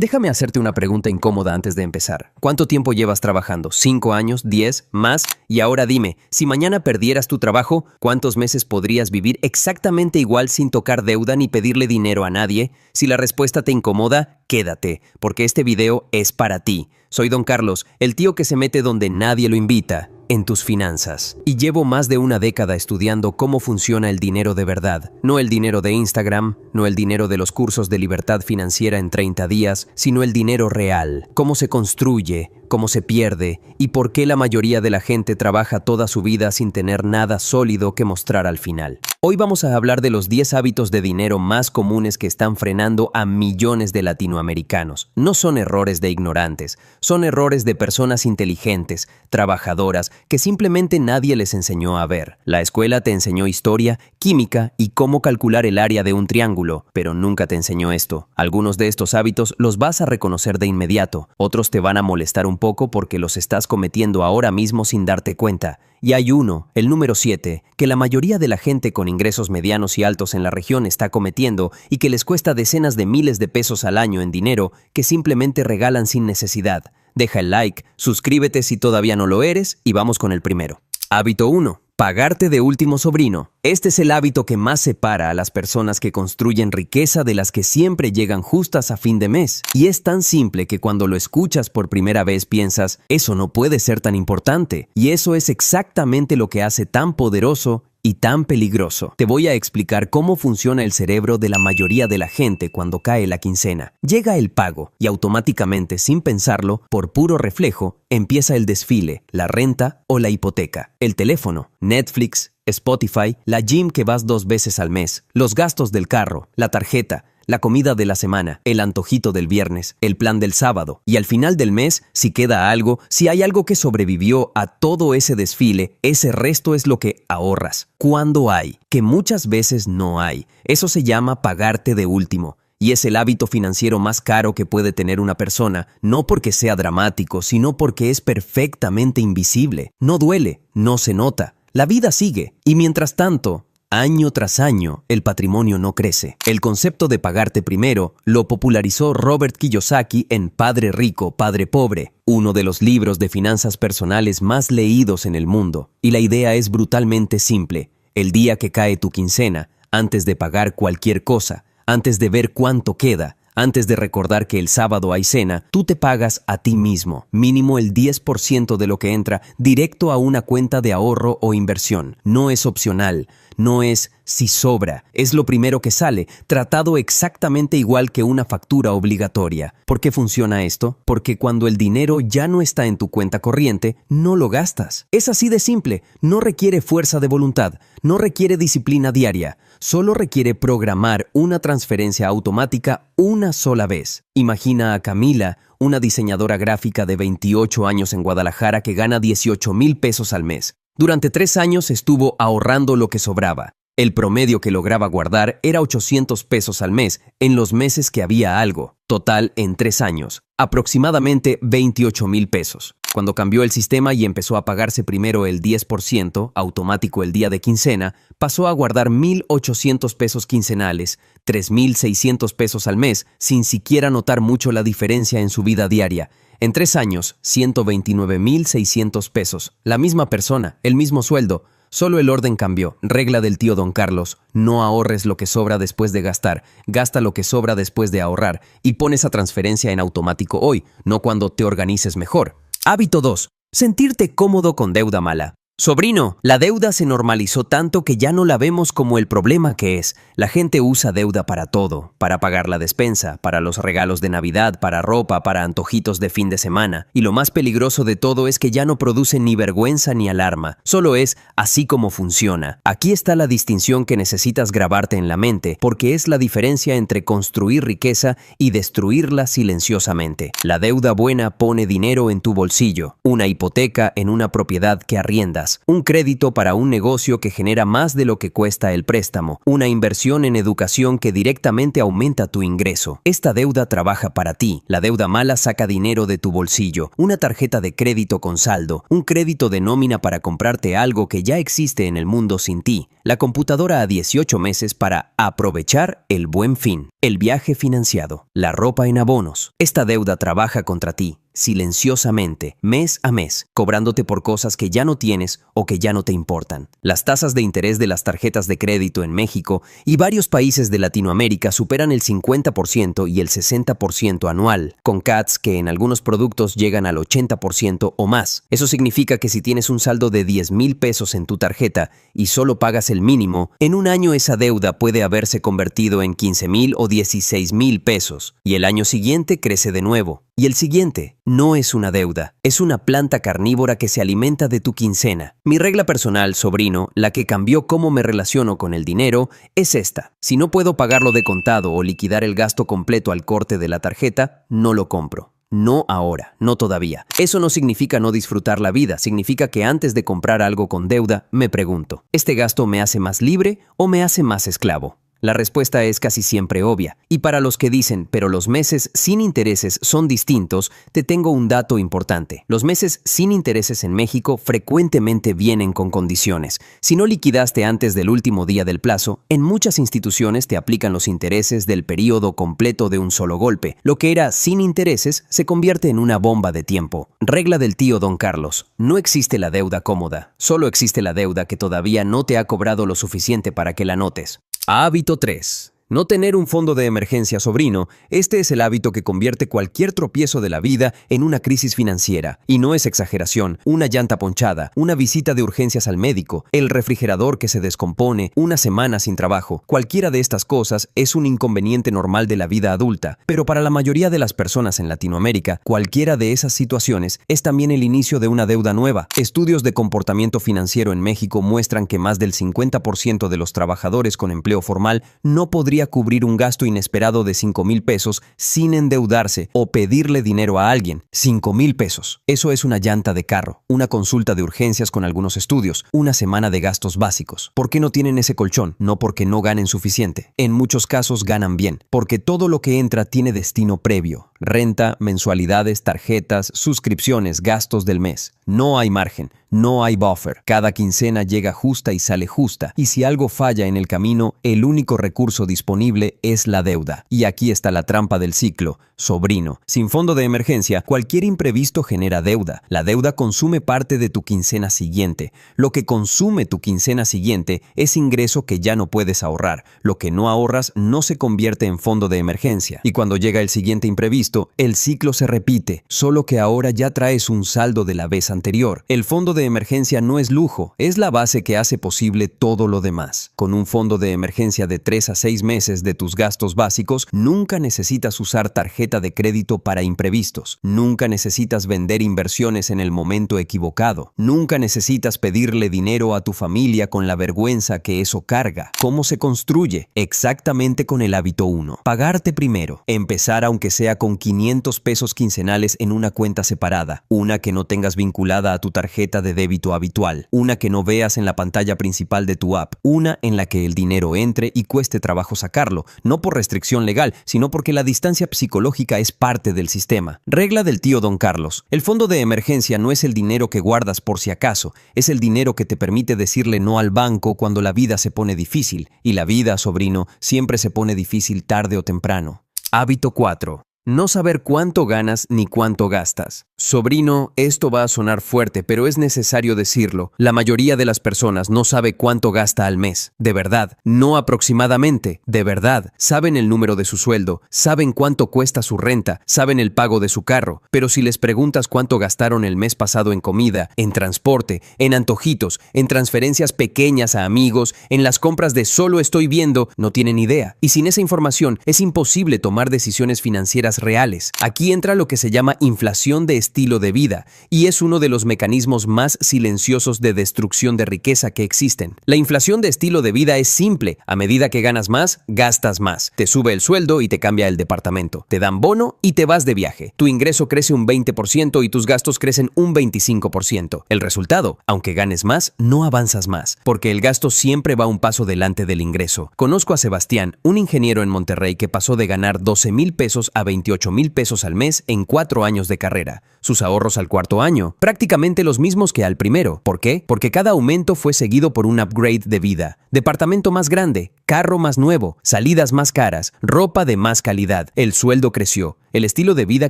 Déjame hacerte una pregunta incómoda antes de empezar. ¿Cuánto tiempo llevas trabajando? ¿5 años? ¿10? ¿Más? Y ahora dime, si mañana perdieras tu trabajo, ¿cuántos meses podrías vivir exactamente igual sin tocar deuda ni pedirle dinero a nadie? Si la respuesta te incomoda, quédate, porque este video es para ti. Soy Don Carlos, el tío que se mete donde nadie lo invita, en tus finanzas. Y llevo más de una década estudiando cómo funciona el dinero de verdad. No el dinero de Instagram, no el dinero de los cursos de libertad financiera en 30 días, sino el dinero real. Cómo se construye, cómo se pierde y por qué la mayoría de la gente trabaja toda su vida sin tener nada sólido que mostrar al final. Hoy vamos a hablar de los 10 hábitos de dinero más comunes que están frenando a millones de latinoamericanos. No son errores de ignorantes, son errores de personas inteligentes, trabajadoras, que simplemente nadie les enseñó a ver. La escuela te enseñó historia, química y cómo calcular el área de un triángulo, pero nunca te enseñó esto. Algunos de estos hábitos los vas a reconocer de inmediato, otros te van a molestar un poco porque los estás cometiendo ahora mismo sin darte cuenta. Y hay uno, el número 7, que la mayoría de la gente con ingresos medianos y altos en la región está cometiendo y que les cuesta decenas de miles de pesos al año en dinero que simplemente regalan sin necesidad. Deja el like, suscríbete si todavía no lo eres y vamos con el primero. Hábito 1. Pagarte de último sobrino. Este es el hábito que más separa a las personas que construyen riqueza de las que siempre llegan justas a fin de mes. Y es tan simple que cuando lo escuchas por primera vez piensas, eso no puede ser tan importante. Y eso es exactamente lo que hace tan poderoso y tan peligroso. Te voy a explicar cómo funciona el cerebro de la mayoría de la gente cuando cae la quincena. Llega el pago y automáticamente, sin pensarlo, por puro reflejo, empieza el desfile, la renta o la hipoteca, el teléfono, Netflix, Spotify, la gym que vas 2 veces al mes, los gastos del carro, la tarjeta, la comida de la semana, el antojito del viernes, el plan del sábado. Y al final del mes, si queda algo, si hay algo que sobrevivió a todo ese desfile, ese resto es lo que ahorras. ¿Cuándo hay? Que muchas veces no hay. Eso se llama pagarte de último. Y es el hábito financiero más caro que puede tener una persona, no porque sea dramático, sino porque es perfectamente invisible. No duele, no se nota. La vida sigue. Y mientras tanto, año tras año, el patrimonio no crece. El concepto de pagarte primero lo popularizó Robert Kiyosaki en Padre Rico, Padre Pobre, uno de los libros de finanzas personales más leídos en el mundo. Y la idea es brutalmente simple. El día que cae tu quincena, antes de pagar cualquier cosa, antes de ver cuánto queda, antes de recordar que el sábado hay cena, tú te pagas a ti mismo, mínimo el 10% de lo que entra directo a una cuenta de ahorro o inversión. No es opcional, no es si sobra, es lo primero que sale, tratado exactamente igual que una factura obligatoria. ¿Por qué funciona esto? Porque cuando el dinero ya no está en tu cuenta corriente, no lo gastas. Es así de simple, no requiere fuerza de voluntad, no requiere disciplina diaria, solo requiere programar una transferencia automática una sola vez. Imagina a Camila, una diseñadora gráfica de 28 años en Guadalajara que gana 18,000 pesos al mes. Durante 3 años estuvo ahorrando lo que sobraba. El promedio que lograba guardar era 800 pesos al mes en los meses que había algo. Total, en 3 años, aproximadamente 28,000 pesos. Cuando cambió el sistema y empezó a pagarse primero el 10%, automático el día de quincena, pasó a guardar 1,800 pesos quincenales, 3,600 pesos al mes, sin siquiera notar mucho la diferencia en su vida diaria. En 3 años, 129,600 pesos. La misma persona, el mismo sueldo. Solo el orden cambió. Regla del tío Don Carlos. No ahorres lo que sobra después de gastar. Gasta lo que sobra después de ahorrar. Y pon esa transferencia en automático hoy, no cuando te organices mejor. Hábito 2. Sentirte cómodo con deuda mala. Sobrino, la deuda se normalizó tanto que ya no la vemos como el problema que es. La gente usa deuda para todo, para pagar la despensa, para los regalos de Navidad, para ropa, para antojitos de fin de semana. Y lo más peligroso de todo es que ya no produce ni vergüenza ni alarma, solo es así como funciona. Aquí está la distinción que necesitas grabarte en la mente, porque es la diferencia entre construir riqueza y destruirla silenciosamente. La deuda buena pone dinero en tu bolsillo, una hipoteca en una propiedad que arriendas. cosas. Un crédito para un negocio que genera más de lo que cuesta el préstamo. Una inversión en educación que directamente aumenta tu ingreso. Esta deuda trabaja para ti. La deuda mala saca dinero de tu bolsillo. Una tarjeta de crédito con saldo. Un crédito de nómina para comprarte algo que ya existe en el mundo sin ti. La computadora a 18 meses para aprovechar el Buen Fin. El viaje financiado. La ropa en abonos. Esta deuda trabaja contra ti, silenciosamente, mes a mes, cobrándote por cosas que ya no tienes o que ya no te importan. Las tasas de interés de las tarjetas de crédito en México y varios países de Latinoamérica superan el 50% y el 60% anual, con CATs que en algunos productos llegan al 80% o más. Eso significa que si tienes un saldo de 10,000 pesos en tu tarjeta y solo pagas el mínimo, en un año esa deuda puede haberse convertido en 15,000 o 16,000 pesos, y el año siguiente crece de nuevo. Y el siguiente, no es una deuda, es una planta carnívora que se alimenta de tu quincena. Mi regla personal, sobrino, la que cambió cómo me relaciono con el dinero, es esta. Si no puedo pagarlo de contado o liquidar el gasto completo al corte de la tarjeta, no lo compro. No ahora, no todavía. Eso no significa no disfrutar la vida, significa que antes de comprar algo con deuda, me pregunto, ¿este gasto me hace más libre o me hace más esclavo? La respuesta es casi siempre obvia. Y para los que dicen, pero los meses sin intereses son distintos, te tengo un dato importante. Los meses sin intereses en México frecuentemente vienen con condiciones. Si no liquidaste antes del último día del plazo, en muchas instituciones te aplican los intereses del periodo completo de un solo golpe. Lo que era sin intereses se convierte en una bomba de tiempo. Regla del tío Don Carlos. No existe la deuda cómoda. Solo existe la deuda que todavía no te ha cobrado lo suficiente para que la notes. Hábito 3. No tener un fondo de emergencia, sobrino. Este es el hábito que convierte cualquier tropiezo de la vida en una crisis financiera. Y no es exageración. Una llanta ponchada, una visita de urgencias al médico, el refrigerador que se descompone, una semana sin trabajo. Cualquiera de estas cosas es un inconveniente normal de la vida adulta. Pero para la mayoría de las personas en Latinoamérica, cualquiera de esas situaciones es también el inicio de una deuda nueva. Estudios de comportamiento financiero en México muestran que más del 50% de los trabajadores con empleo formal no podría cubrir un gasto inesperado de 5,000 pesos sin endeudarse o pedirle dinero a alguien. 5,000 pesos. Eso es una llanta de carro, una consulta de urgencias con algunos estudios, una semana de gastos básicos. ¿Por qué no tienen ese colchón? No porque no ganen suficiente. En muchos casos ganan bien, porque todo lo que entra tiene destino previo. Renta, mensualidades, tarjetas, suscripciones, gastos del mes. No hay margen, no hay buffer. Cada quincena llega justa y sale justa. Y si algo falla en el camino, el único recurso disponible es la deuda. Y aquí está la trampa del ciclo, sobrino. Sin fondo de emergencia, cualquier imprevisto genera deuda. La deuda consume parte de tu quincena siguiente. Lo que consume tu quincena siguiente es ingreso que ya no puedes ahorrar. Lo que no ahorras no se convierte en fondo de emergencia. Y cuando llega el siguiente imprevisto, el ciclo se repite, solo que ahora ya traes un saldo de la vez anterior. El fondo de emergencia no es lujo, es la base que hace posible todo lo demás. Con un fondo de emergencia de 3 a 6 meses de tus gastos básicos, nunca necesitas usar tarjeta de crédito para imprevistos. Nunca necesitas vender inversiones en el momento equivocado. Nunca necesitas pedirle dinero a tu familia con la vergüenza que eso carga. ¿Cómo se construye? Exactamente con el hábito 1. Pagarte primero. Empezar aunque sea con 500 pesos quincenales en una cuenta separada. Una que no tengas vinculada a tu tarjeta de débito habitual. Una que no veas en la pantalla principal de tu app. Una en la que el dinero entre y cueste trabajo sacarlo. No por restricción legal, sino porque la distancia psicológica es parte del sistema. Regla del tío Don Carlos. El fondo de emergencia no es el dinero que guardas por si acaso. Es el dinero que te permite decirle no al banco cuando la vida se pone difícil. Y la vida, sobrino, siempre se pone difícil tarde o temprano. Hábito 4. No saber cuánto ganas ni cuánto gastas. Sobrino, esto va a sonar fuerte, pero es necesario decirlo. La mayoría de las personas no sabe cuánto gasta al mes. De verdad, no aproximadamente. De verdad, saben el número de su sueldo, saben cuánto cuesta su renta, saben el pago de su carro. Pero si les preguntas cuánto gastaron el mes pasado en comida, en transporte, en antojitos, en transferencias pequeñas a amigos, en las compras de solo estoy viendo, no tienen idea. Y sin esa información, es imposible tomar decisiones financieras estadísticas reales. Aquí entra lo que se llama inflación de estilo de vida, y es uno de los mecanismos más silenciosos de destrucción de riqueza que existen. La inflación de estilo de vida es simple. A medida que ganas más, gastas más. Te sube el sueldo y te cambia el departamento. Te dan bono y te vas de viaje. Tu ingreso crece un 20% y tus gastos crecen un 25%. El resultado, aunque ganes más, no avanzas más, porque el gasto siempre va un paso delante del ingreso. Conozco a Sebastián, un ingeniero en Monterrey que pasó de ganar 12,000 pesos a 28,000 pesos al mes en 4 años de carrera. Sus ahorros al cuarto año, prácticamente los mismos que al primero. ¿Por qué? Porque cada aumento fue seguido por un upgrade de vida. Departamento más grande, carro más nuevo, salidas más caras, ropa de más calidad. El sueldo creció. El estilo de vida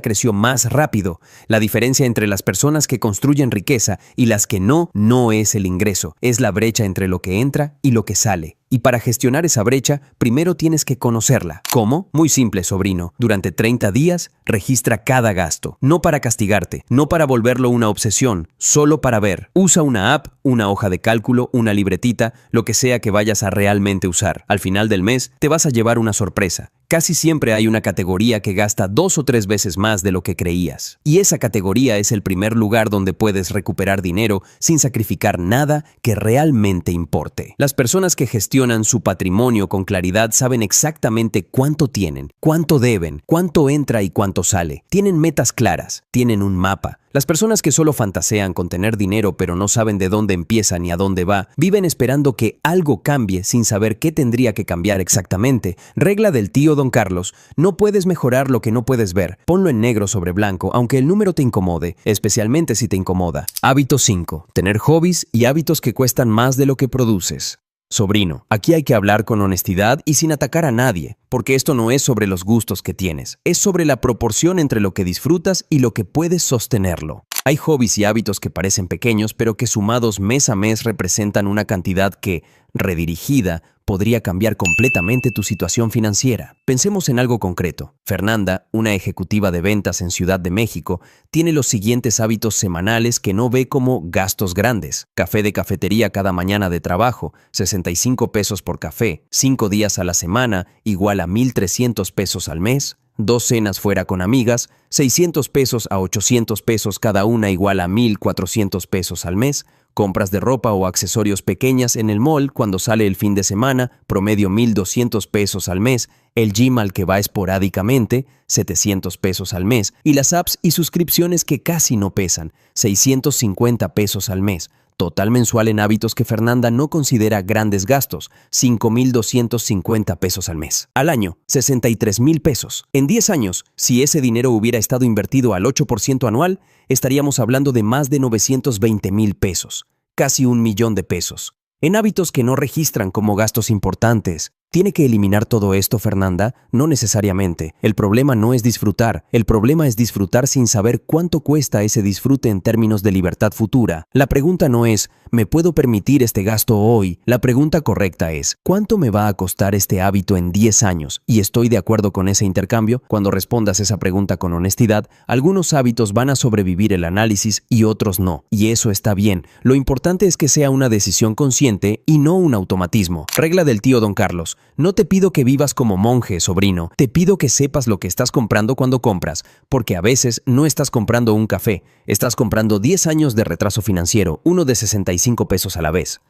creció más rápido. La diferencia entre las personas que construyen riqueza y las que no es el ingreso. Es la brecha entre lo que entra y lo que sale. Y para gestionar esa brecha, primero tienes que conocerla. ¿Cómo? Muy simple, sobrino. Durante 30 días, registra cada gasto. No para castigarte, no para volverlo una obsesión, solo para ver. Usa una app, una hoja de cálculo, una libretita, lo que sea que vayas a realmente usar. Al final del mes, te vas a llevar una sorpresa. Casi siempre hay una categoría que gasta 2 o 3 veces más de lo que creías. Y esa categoría es el primer lugar donde puedes recuperar dinero sin sacrificar nada que realmente importe. Las personas que gestionan su patrimonio con claridad saben exactamente cuánto tienen, cuánto deben, cuánto entra y cuánto sale. Tienen metas claras, tienen un mapa. Las personas que solo fantasean con tener dinero pero no saben de dónde empieza ni a dónde va, viven esperando que algo cambie sin saber qué tendría que cambiar exactamente. Regla del tío Don Carlos: no puedes mejorar lo que no puedes ver. Ponlo en negro sobre blanco, aunque el número te incomode, especialmente si te incomoda. Hábito 5. Tener hobbies y hábitos que cuestan más de lo que produces. Sobrino, aquí hay que hablar con honestidad y sin atacar a nadie, porque esto no es sobre los gustos que tienes, es sobre la proporción entre lo que disfrutas y lo que puedes sostenerlo. Hay hobbies y hábitos que parecen pequeños, pero que sumados mes a mes representan una cantidad que, redirigida, podría cambiar completamente tu situación financiera. Pensemos en algo concreto. Fernanda, una ejecutiva de ventas en Ciudad de México, tiene los siguientes hábitos semanales que no ve como gastos grandes. Café de cafetería cada mañana de trabajo, 65 pesos por café, 5 días a la semana, igual a 1,300 pesos al mes. 2 cenas fuera con amigas, 600 pesos a 800 pesos cada una, igual a 1,400 pesos al mes. Compras de ropa o accesorios pequeñas en el mall cuando sale el fin de semana, promedio 1,200 pesos al mes. El gym al que va esporádicamente, 700 pesos al mes. Y las apps y suscripciones que casi no pesan, 650 pesos al mes. Total mensual en hábitos que Fernanda no considera grandes gastos, 5,250 pesos al mes. Al año, 63,000 pesos. En 10 años, si ese dinero hubiera estado invertido al 8% anual, estaríamos hablando de más de 920,000 pesos, casi 1,000,000 de pesos. En hábitos que no registran como gastos importantes. ¿Tiene que eliminar todo esto, Fernanda? No necesariamente. El problema no es disfrutar. El problema es disfrutar sin saber cuánto cuesta ese disfrute en términos de libertad futura. La pregunta no es, ¿me puedo permitir este gasto hoy? La pregunta correcta es, ¿cuánto me va a costar este hábito en 10 años? Y estoy de acuerdo con ese intercambio. Cuando respondas esa pregunta con honestidad, algunos hábitos van a sobrevivir el análisis y otros no. Y eso está bien. Lo importante es que sea una decisión consciente y no un automatismo. Regla del tío Don Carlos. No te pido que vivas como monje, sobrino. Te pido que sepas lo que estás comprando cuando compras, porque a veces no estás comprando un café, estás comprando 10 años de retraso financiero, uno de 65 pesos a la vez.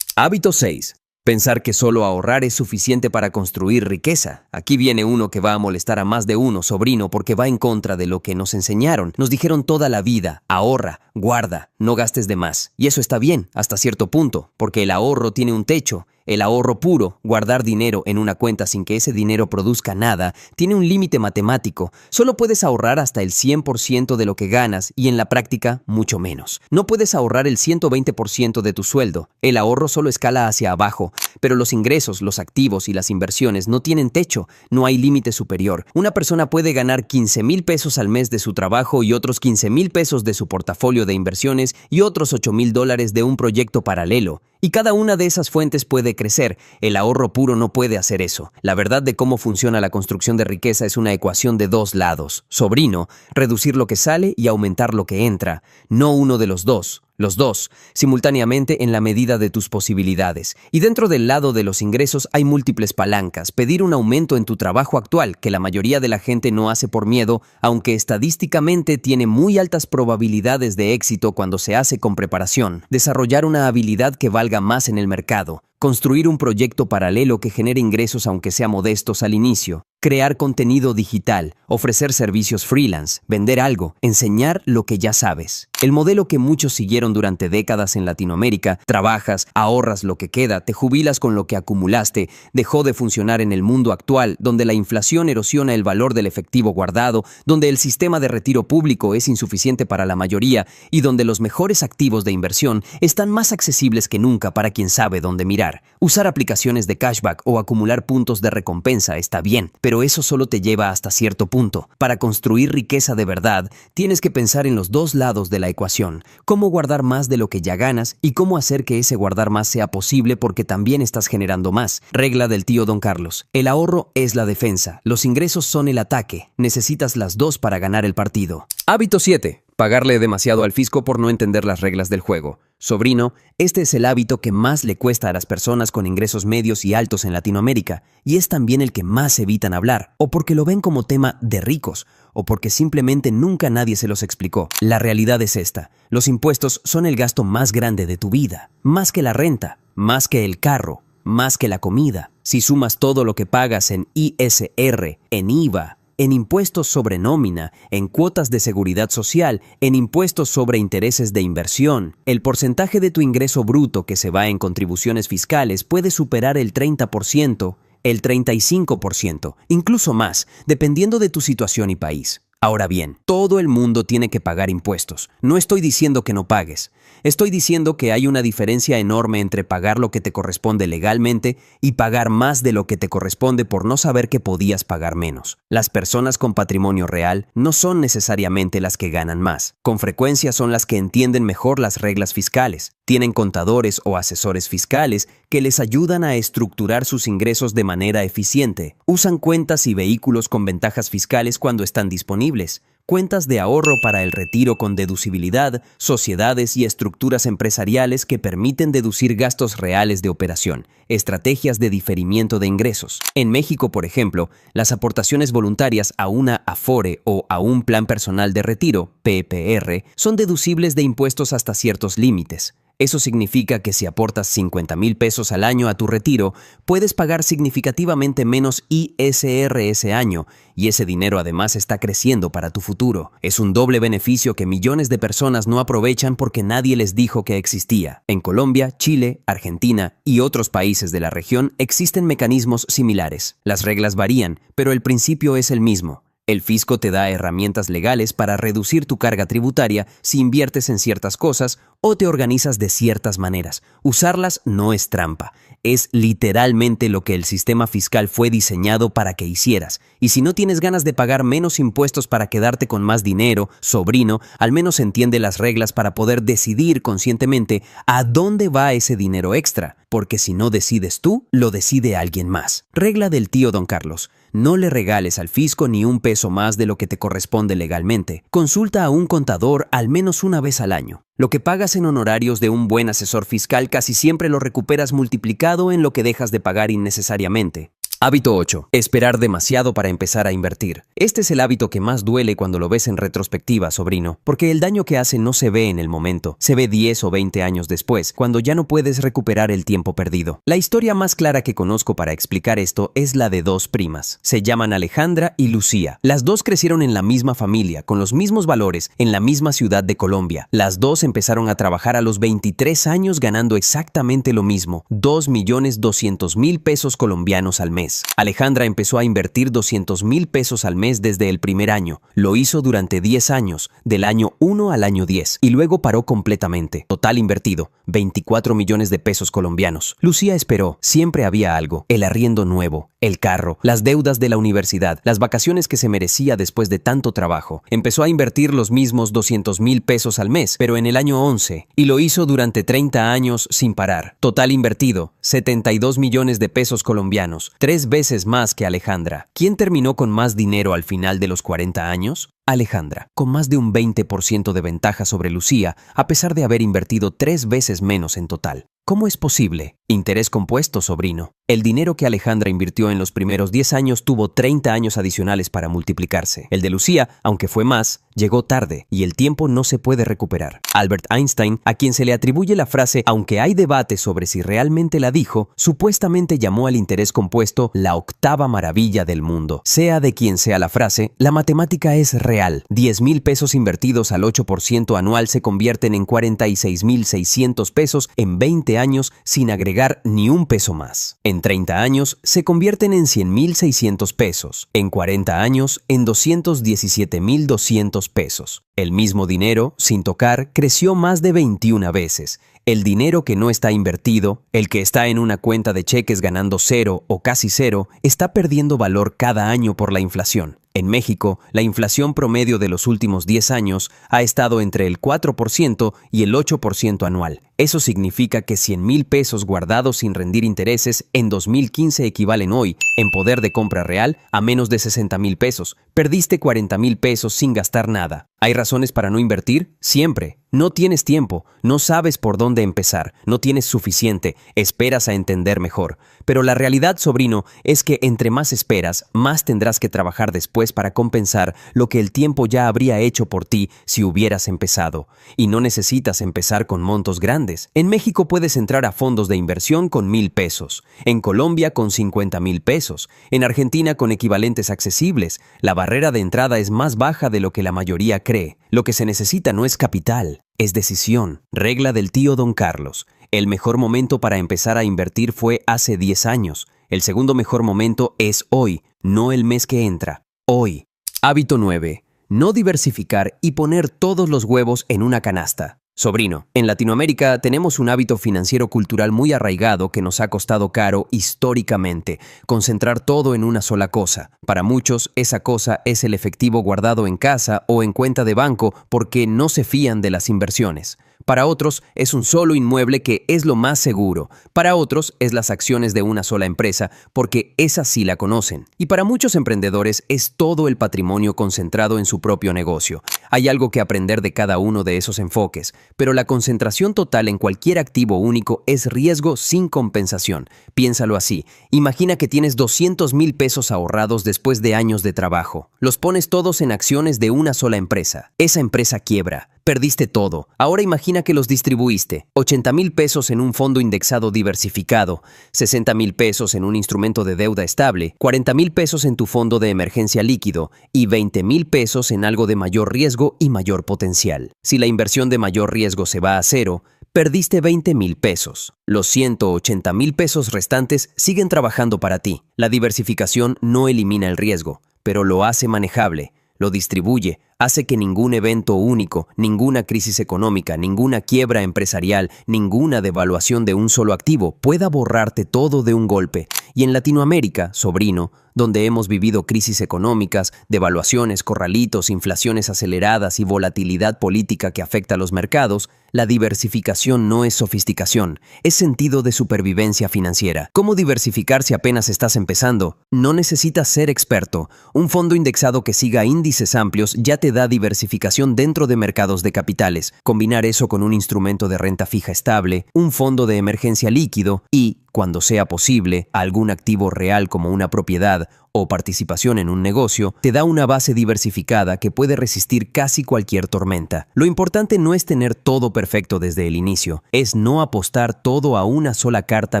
Hábito 6. Pensar que solo ahorrar es suficiente para construir riqueza. Aquí viene uno que va a molestar a más de uno, sobrino, porque va en contra de lo que nos enseñaron. Nos dijeron toda la vida: ahorra, guarda, no gastes de más. Y eso está bien, hasta cierto punto, porque el ahorro tiene un techo. El ahorro puro, guardar dinero en una cuenta sin que ese dinero produzca nada, tiene un límite matemático. Solo puedes ahorrar hasta el 100% de lo que ganas y en la práctica mucho menos. No puedes ahorrar el 120% de tu sueldo. El ahorro solo escala hacia abajo, pero los ingresos, los activos y las inversiones no tienen techo, no hay límite superior. Una persona puede ganar 15,000 pesos al mes de su trabajo y otros 15,000 pesos de su portafolio de inversiones y otros 8,000 dólares de un proyecto paralelo. Y cada una de esas fuentes puede crecer. El ahorro puro no puede hacer eso. La verdad de cómo funciona la construcción de riqueza es una ecuación de 2 lados. Sobrino, reducir lo que sale y aumentar lo que entra. No uno de los dos. Los dos, simultáneamente en la medida de tus posibilidades. Y dentro del lado de los ingresos hay múltiples palancas. Pedir un aumento en tu trabajo actual, que la mayoría de la gente no hace por miedo, aunque estadísticamente tiene muy altas probabilidades de éxito cuando se hace con preparación. Desarrollar una habilidad que valga más en el mercado. Construir un proyecto paralelo que genere ingresos aunque sea modestos al inicio. Crear contenido digital, ofrecer servicios freelance, vender algo, enseñar lo que ya sabes. El modelo que muchos siguieron durante décadas en Latinoamérica, trabajas, ahorras lo que queda, te jubilas con lo que acumulaste, dejó de funcionar en el mundo actual, donde la inflación erosiona el valor del efectivo guardado, donde el sistema de retiro público es insuficiente para la mayoría y donde los mejores activos de inversión están más accesibles que nunca para quien sabe dónde mirar. Usar aplicaciones de cashback o acumular puntos de recompensa está bien, pero eso solo te lleva hasta cierto punto. Para construir riqueza de verdad, tienes que pensar en los dos lados de la ecuación. Cómo guardar más de lo que ya ganas y cómo hacer que ese guardar más sea posible porque también estás generando más. Regla del tío Don Carlos. El ahorro es la defensa. Los ingresos son el ataque. Necesitas las dos para ganar el partido. Hábito 7. Pagarle demasiado al fisco por no entender las reglas del juego. Sobrino, este es el hábito que más le cuesta a las personas con ingresos medios y altos en Latinoamérica, y es también el que más evitan hablar, o porque lo ven como tema de ricos, o porque simplemente nunca nadie se los explicó. La realidad es esta: los impuestos son el gasto más grande de tu vida, más que la renta, más que el carro, más que la comida. Si sumas todo lo que pagas en ISR, en IVA, en impuestos sobre nómina, en cuotas de seguridad social, en impuestos sobre intereses de inversión, el porcentaje de tu ingreso bruto que se va en contribuciones fiscales puede superar el 30%, el 35%, incluso más, dependiendo de tu situación y país. Ahora bien, todo el mundo tiene que pagar impuestos. No estoy diciendo que no pagues. Estoy diciendo que hay una diferencia enorme entre pagar lo que te corresponde legalmente y pagar más de lo que te corresponde por no saber que podías pagar menos. Las personas con patrimonio real no son necesariamente las que ganan más. Con frecuencia son las que entienden mejor las reglas fiscales. Tienen contadores o asesores fiscales que les ayudan a estructurar sus ingresos de manera eficiente. Usan cuentas y vehículos con ventajas fiscales cuando están disponibles. Cuentas de ahorro para el retiro con deducibilidad, sociedades y estructuras empresariales que permiten deducir gastos reales de operación, estrategias de diferimiento de ingresos. En México, por ejemplo, las aportaciones voluntarias a una Afore o a un plan personal de retiro, PPR, son deducibles de impuestos hasta ciertos límites. Eso significa que si aportas 50,000 pesos al año a tu retiro, puedes pagar significativamente menos ISR ese año, y ese dinero además está creciendo para tu futuro. Es un doble beneficio que millones de personas no aprovechan porque nadie les dijo que existía. En Colombia, Chile, Argentina y otros países de la región existen mecanismos similares. Las reglas varían, pero el principio es el mismo. El fisco te da herramientas legales para reducir tu carga tributaria si inviertes en ciertas cosas o te organizas de ciertas maneras. Usarlas no es trampa, es literalmente lo que el sistema fiscal fue diseñado para que hicieras. Y si no tienes ganas de pagar menos impuestos para quedarte con más dinero, sobrino, al menos entiende las reglas para poder decidir conscientemente a dónde va ese dinero extra, porque si no decides tú, lo decide alguien más. Regla del tío Don Carlos: no le regales al fisco ni un peso más de lo que te corresponde legalmente. Consulta a un contador al menos una vez al año. Lo que pagas en honorarios de un buen asesor fiscal casi siempre lo recuperas multiplicado en lo que dejas de pagar innecesariamente. Hábito 8. Esperar demasiado para empezar a invertir. Este es el hábito que más duele cuando lo ves en retrospectiva, sobrino, porque el daño que hace no se ve en el momento, se ve 10 o 20 años después, cuando ya no puedes recuperar el tiempo perdido. La historia más clara que conozco para explicar esto es la de dos primas. Se llaman Alejandra y Lucía. Las dos crecieron en la misma familia, con los mismos valores, en la misma ciudad de Colombia. Las dos empezaron a trabajar a los 23 años ganando exactamente lo mismo, 2.200.000 pesos colombianos al mes. Alejandra empezó a invertir 200,000 pesos al mes desde el primer año. Lo hizo durante 10 años, del año 1 al año 10, y luego paró completamente. Total invertido, 24 millones de pesos colombianos. Lucía esperó, siempre había algo: el arriendo nuevo, el carro, las deudas de la universidad, las vacaciones que se merecía después de tanto trabajo. Empezó a invertir los mismos 200,000 pesos al mes, pero en el año 11, y lo hizo durante 30 años sin parar. Total invertido, 72 millones de pesos colombianos, 3 veces más que Alejandra. ¿Quién terminó con más dinero al final de los 40 años? Alejandra, con más de un 20% de ventaja sobre Lucía, a pesar de haber invertido 3 veces menos en total. ¿Cómo es posible? Interés compuesto, sobrino. El dinero que Alejandra invirtió en los primeros 10 años tuvo 30 años adicionales para multiplicarse. El de Lucía, aunque fue más, llegó tarde y el tiempo no se puede recuperar. Albert Einstein, a quien se le atribuye la frase "aunque hay debate sobre si realmente la dijo", supuestamente llamó al interés compuesto la octava maravilla del mundo. Sea de quien sea la frase, la matemática es real. 10,000 pesos invertidos al 8% anual se convierten en 46,600 pesos en 20 años sin agregar ni un peso más. En 30 años se convierten en 100,600 pesos. En 40 años en 217,200 pesos. El mismo dinero, sin tocar, creció más de 21 veces. El dinero que no está invertido, el que está en una cuenta de cheques ganando 0 o casi 0, está perdiendo valor cada año por la inflación. En México, la inflación promedio de los últimos 10 años ha estado entre el 4% y el 8% anual. Eso significa que 100,000 pesos guardados sin rendir intereses en 2015 equivalen hoy, en poder de compra real, a menos de 60,000 pesos. Perdiste 40,000 pesos sin gastar nada. ¿Hay razones para no invertir? Siempre. No tienes tiempo, no sabes por dónde empezar, no tienes suficiente, esperas a entender mejor. Pero la realidad, sobrino, es que entre más esperas, más tendrás que trabajar después para compensar lo que el tiempo ya habría hecho por ti si hubieras empezado. Y no necesitas empezar con montos grandes. En México puedes entrar a fondos de inversión con 1,000 pesos, en Colombia con 50,000 pesos, en Argentina con equivalentes accesibles. La barrera de entrada es más baja de lo que la mayoría cree. Lo que se necesita no es capital, es decisión. Regla del tío Don Carlos. El mejor momento para empezar a invertir fue hace 10 años. El segundo mejor momento es hoy, no el mes que entra. Hoy. Hábito 9. No diversificar y poner todos los huevos en una canasta. Sobrino, en Latinoamérica tenemos un hábito financiero cultural muy arraigado que nos ha costado caro históricamente, concentrar todo en una sola cosa. Para muchos, esa cosa es el efectivo guardado en casa o en cuenta de banco porque no se fían de las inversiones. Para otros, es un solo inmueble que es lo más seguro. Para otros, es las acciones de una sola empresa, porque esa sí la conocen. Y para muchos emprendedores, es todo el patrimonio concentrado en su propio negocio. Hay algo que aprender de cada uno de esos enfoques, pero la concentración total en cualquier activo único es riesgo sin compensación. Piénsalo así. Imagina que tienes 200,000 pesos ahorrados después de años de trabajo. Los pones todos en acciones de una sola empresa. Esa empresa quiebra. Perdiste todo. Ahora imagina que los distribuiste. 80,000 pesos en un fondo indexado diversificado, 60,000 pesos en un instrumento de deuda estable, 40,000 pesos en tu fondo de emergencia líquido y 20,000 pesos en algo de mayor riesgo y mayor potencial. Si la inversión de mayor riesgo se va a cero, perdiste 20,000 pesos. Los 180,000 pesos restantes siguen trabajando para ti. La diversificación no elimina el riesgo, pero lo hace manejable. Lo distribuye, hace que ningún evento único, ninguna crisis económica, ninguna quiebra empresarial, ninguna devaluación de un solo activo pueda borrarte todo de un golpe. Y en Latinoamérica, sobrino, donde hemos vivido crisis económicas, devaluaciones, corralitos, inflaciones aceleradas y volatilidad política que afecta a los mercados, la diversificación no es sofisticación, es sentido de supervivencia financiera. ¿Cómo diversificar si apenas estás empezando? No necesitas ser experto. Un fondo indexado que siga índices amplios ya te da diversificación dentro de mercados de capitales. Combinar eso con un instrumento de renta fija estable, un fondo de emergencia líquido y, cuando sea posible, algún activo real como una propiedad o participación en un negocio, te da una base diversificada que puede resistir casi cualquier tormenta. Lo importante no es tener todo perfecto desde el inicio, es no apostar todo a una sola carta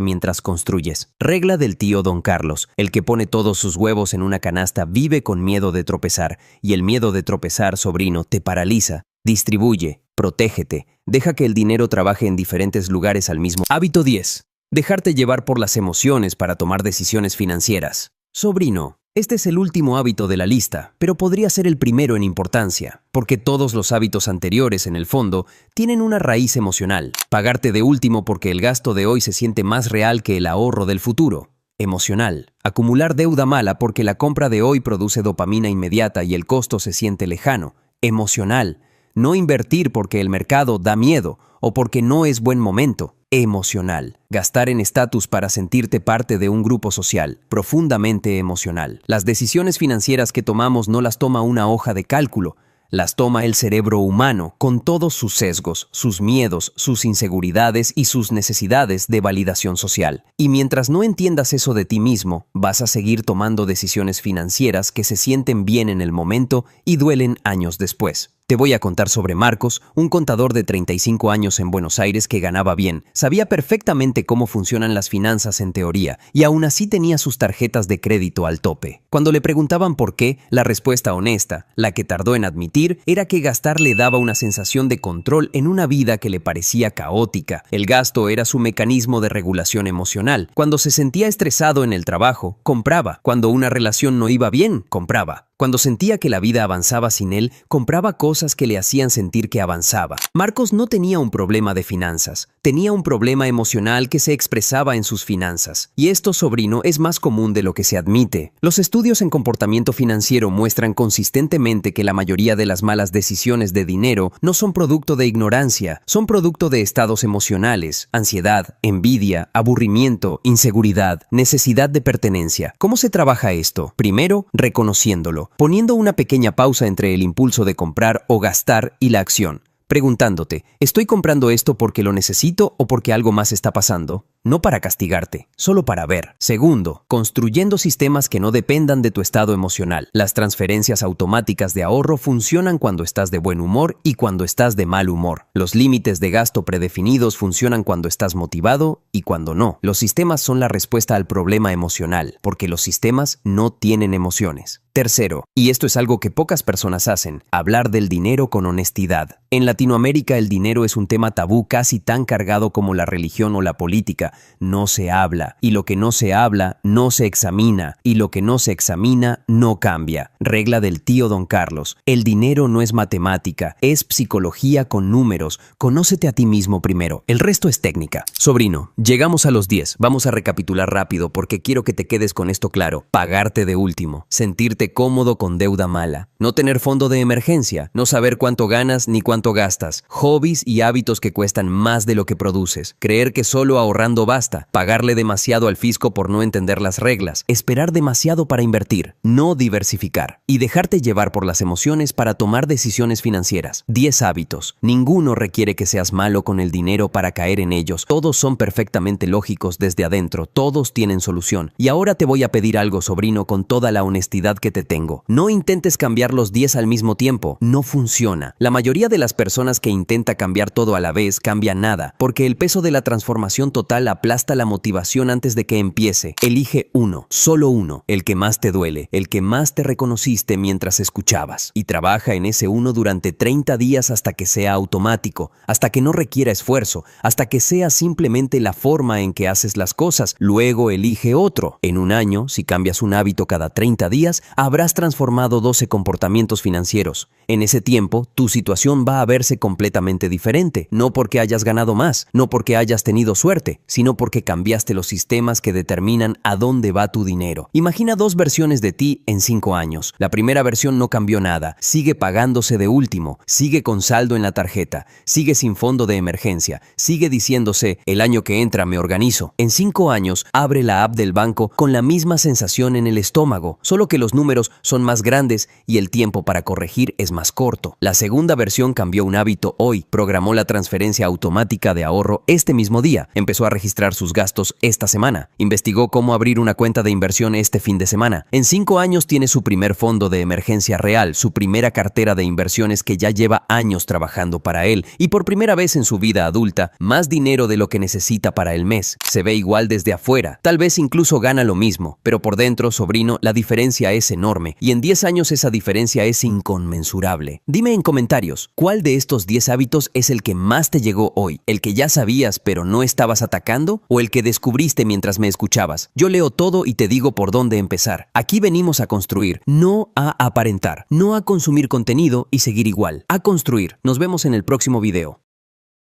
mientras construyes. Regla del tío Don Carlos: el que pone todos sus huevos en una canasta vive con miedo de tropezar, y el miedo de tropezar, sobrino, te paraliza. Distribuye, protégete, deja que el dinero trabaje en diferentes lugares al mismo. Hábito 10. Dejarte llevar por las emociones para tomar decisiones financieras. Sobrino, este es el último hábito de la lista, pero podría ser el primero en importancia, porque todos los hábitos anteriores, en el fondo, tienen una raíz emocional. Pagarte de último porque el gasto de hoy se siente más real que el ahorro del futuro. Emocional. Acumular deuda mala porque la compra de hoy produce dopamina inmediata y el costo se siente lejano. Emocional. No invertir porque el mercado da miedo o porque no es buen momento. Emocional. Gastar en estatus para sentirte parte de un grupo social, profundamente emocional. Las decisiones financieras que tomamos no las toma una hoja de cálculo, las toma el cerebro humano con todos sus sesgos, sus miedos, sus inseguridades y sus necesidades de validación social. Y mientras no entiendas eso de ti mismo, vas a seguir tomando decisiones financieras que se sienten bien en el momento y duelen años después. Te voy a contar sobre Marcos, un contador de 35 años en Buenos Aires que ganaba bien, sabía perfectamente cómo funcionan las finanzas en teoría y aún así tenía sus tarjetas de crédito al tope. Cuando le preguntaban por qué, la respuesta honesta, la que tardó en admitir, era que gastar le daba una sensación de control en una vida que le parecía caótica. El gasto era su mecanismo de regulación emocional. Cuando se sentía estresado en el trabajo, compraba. Cuando una relación no iba bien, compraba. Cuando sentía que la vida avanzaba sin él, compraba cosas que le hacían sentir que avanzaba. Marcos no tenía un problema de finanzas, tenía un problema emocional que se expresaba en sus finanzas. Y esto, sobrino, es más común de lo que se admite. Los estudios en comportamiento financiero muestran consistentemente que la mayoría de las malas decisiones de dinero no son producto de ignorancia, son producto de estados emocionales, ansiedad, envidia, aburrimiento, inseguridad, necesidad de pertenencia. ¿Cómo se trabaja esto? Primero, reconociéndolo, poniendo una pequeña pausa entre el impulso de comprar o gastar y la acción, preguntándote, ¿estoy comprando esto porque lo necesito o porque algo más está pasando? No para castigarte, solo para ver. Segundo, construyendo sistemas que no dependan de tu estado emocional. Las transferencias automáticas de ahorro funcionan cuando estás de buen humor y cuando estás de mal humor. Los límites de gasto predefinidos funcionan cuando estás motivado y cuando no. Los sistemas son la respuesta al problema emocional, porque los sistemas no tienen emociones. Tercero, y esto es algo que pocas personas hacen, hablar del dinero con honestidad. En Latinoamérica el dinero es un tema tabú casi tan cargado como la religión o la política. No se habla, y lo que no se habla no se examina, y lo que no se examina no cambia. Regla del tío Don Carlos: el dinero no es matemática, es psicología con números. Conócete a ti mismo primero, el resto es técnica. Sobrino, llegamos a los 10, vamos a recapitular rápido porque quiero que te quedes con esto claro. Pagarte de último, sentirte cómodo con deuda mala, no tener fondo de emergencia, no saber cuánto ganas ni cuánto gastas, hobbies y hábitos que cuestan más de lo que produces, creer que solo ahorrando basta, pagarle demasiado al fisco por no entender las reglas, esperar demasiado para invertir, no diversificar y dejarte llevar por las emociones para tomar decisiones financieras. 10 hábitos. Ninguno requiere que seas malo con el dinero para caer en ellos. Todos son perfectamente lógicos desde adentro, todos tienen solución. Y ahora te voy a pedir algo, sobrino, con toda la honestidad que te tengo. No intentes cambiar los 10 al mismo tiempo, no funciona. La mayoría de las personas que intenta cambiar todo a la vez cambia nada, porque el peso de la transformación total aplasta la motivación antes de que empiece. Elige uno, solo uno, el que más te duele, el que más te reconociste mientras escuchabas. Y trabaja en ese uno durante 30 días hasta que sea automático, hasta que no requiera esfuerzo, hasta que sea simplemente la forma en que haces las cosas. Luego elige otro. En un año, si cambias un hábito cada 30 días, habrás transformado 12 comportamientos financieros. En ese tiempo, tu situación va a verse completamente diferente, no porque hayas ganado más, no porque hayas tenido suerte, sino porque cambiaste los sistemas que determinan a dónde va tu dinero. Imagina 2 versiones de ti en 5 años. La primera versión no cambió nada, sigue pagándose de último, sigue con saldo en la tarjeta, sigue sin fondo de emergencia, sigue diciéndose, el año que entra me organizo. En 5 años, abre la app del banco con la misma sensación en el estómago, solo que los números son más grandes y el tiempo para corregir es más corto. La segunda versión cambió un hábito hoy, programó la transferencia automática de ahorro este mismo día, empezó a registrar sus gastos esta semana, investigó cómo abrir una cuenta de inversión este fin de semana. En 5 años tiene su primer fondo de emergencia real, su primera cartera de inversiones que ya lleva años trabajando para él y por primera vez en su vida adulta, más dinero de lo que necesita para el mes. Se ve igual desde afuera, tal vez incluso gana lo mismo, pero por dentro, sobrino, la diferencia es enorme y en 10 años esa diferencia es inconmensurable. Dime en comentarios, ¿cuál de estos 10 hábitos es el que más te llegó hoy? ¿El que ya sabías pero no estabas atacando? ¿O el que descubriste mientras me escuchabas? Yo leo todo y te digo por dónde empezar. Aquí venimos a construir, no a aparentar, no a consumir contenido y seguir igual, a construir. Nos vemos en el próximo video.